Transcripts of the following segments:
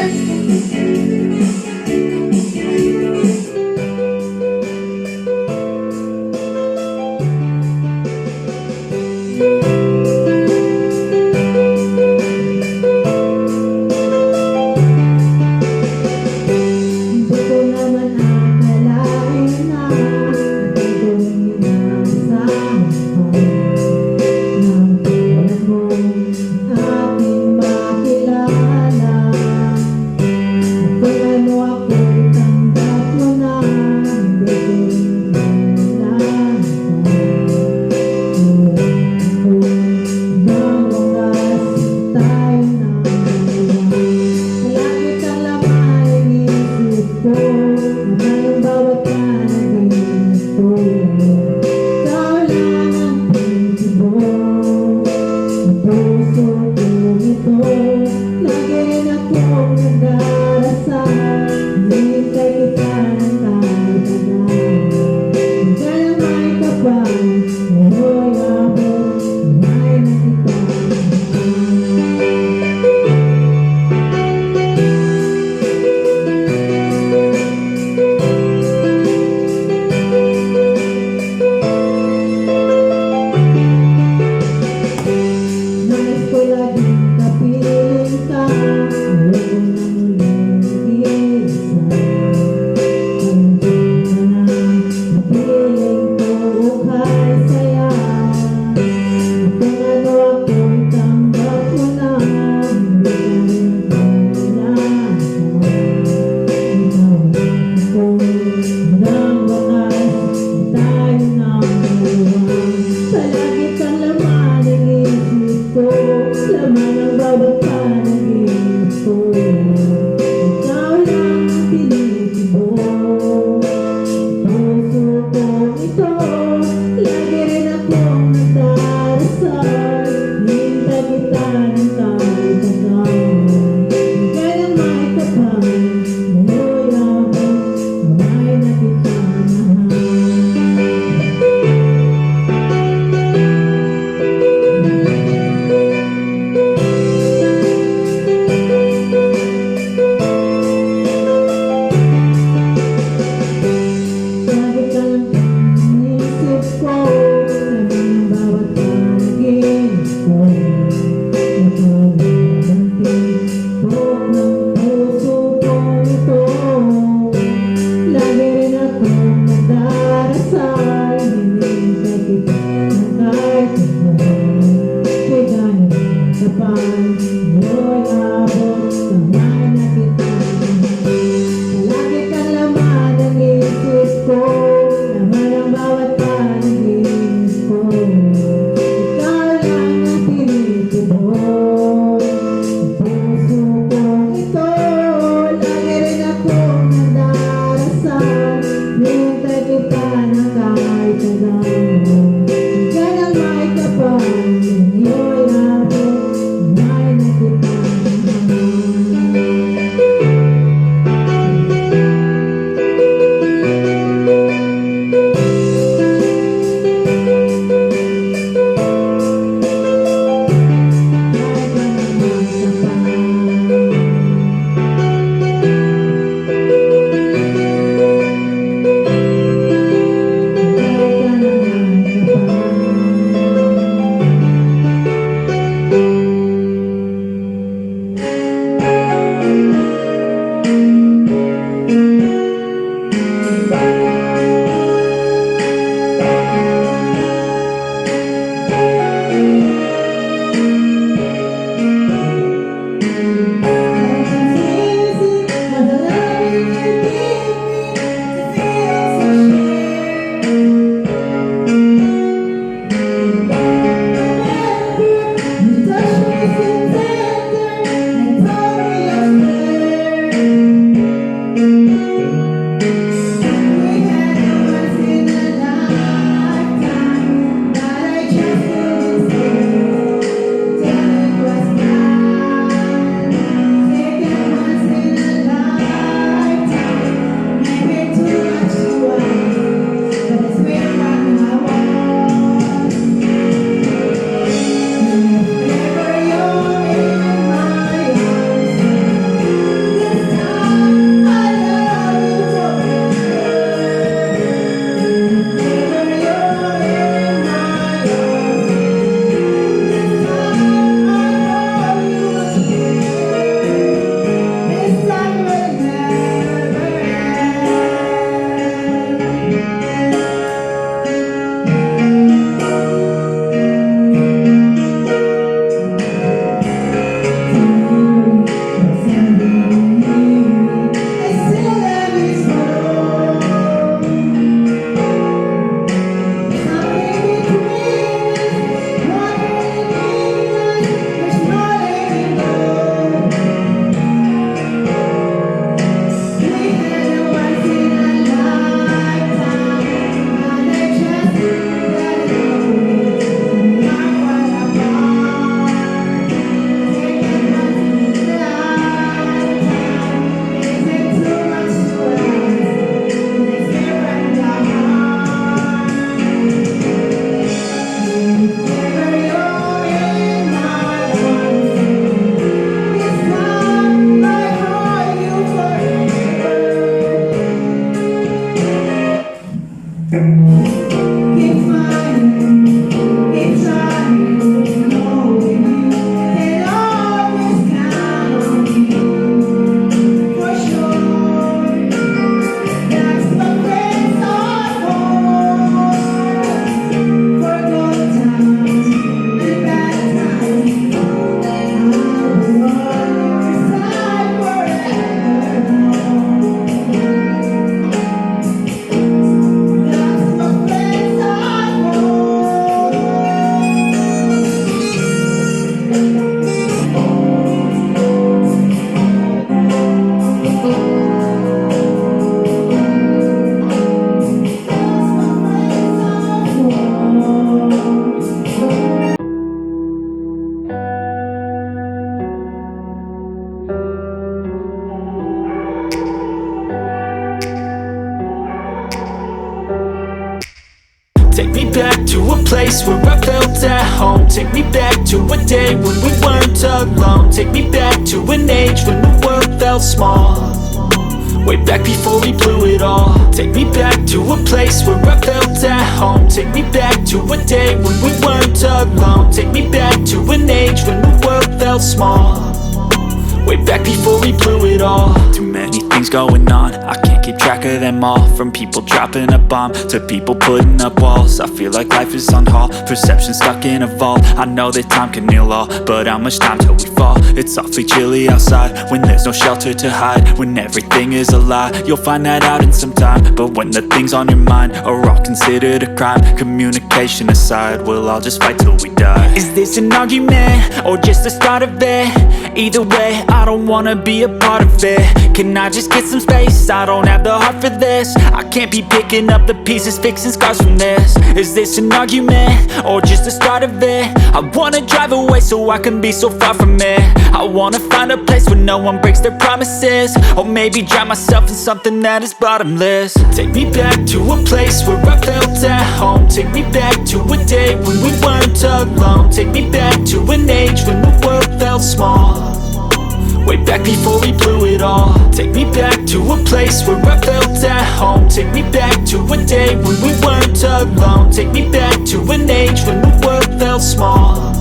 Aking makilala Keep fighting, keep trying, knowing you can always count on me for sure. That's what friends are for good times and bad times. I will on your side forevermore. That's what friends are for. Take me back to a place where I felt at home. Take me back to a day when we weren't alone. Take me back to an age when the world felt small. Way back before we blew it all. Take me back to a place where I felt at home. Take me back to a day when we weren't alone. Take me back to an age when the world felt small. Way back before we blew it all. Too many things going on, I can't keep track of them all. From people dropping a bomb to people putting up walls. I feel like life is on hold, perception stuck in a vault. I know that time can heal all, but how much time till we fall? It's awfully chilly outside, when there's no shelter to hide. When everything is a lie, you'll find that out in some time. But when the things on your mind are all considered a crime, communication aside, we'll all just fight till we die. Is this an argument, or just the start of it? Either way, I don't wanna be a part of it. Can I just get some space? I don't have the heart for this. I can't be picking up the pieces, fixing scars from this. Is this an argument, or just the start of it? I wanna drive away so I can be so far from it. I wanna find a place where no one breaks their promises. Or maybe drown myself in something that is bottomless. Take me back to a place where I felt at home. Take me back to a day when we weren't alone. Take me back to an age when the world felt small. Way back before we blew it all. Take me back to a place where I felt at home. Take me back to a day when we weren't alone. Take me back to an age when the world felt small.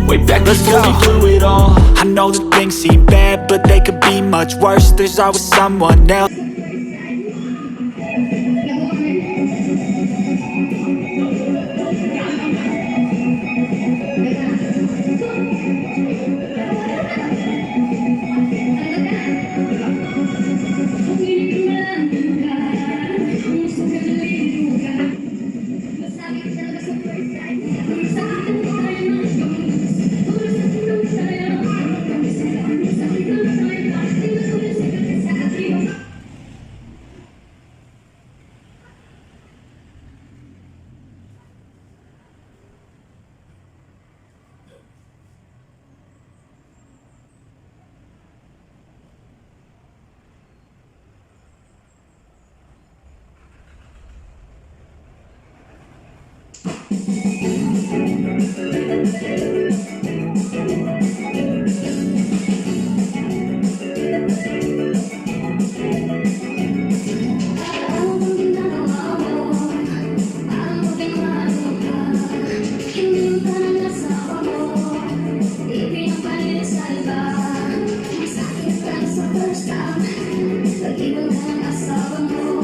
Way back before we blew it all. I know that things seem bad, but they could be much worse. There's always someone else. First time, but even when I saw the moon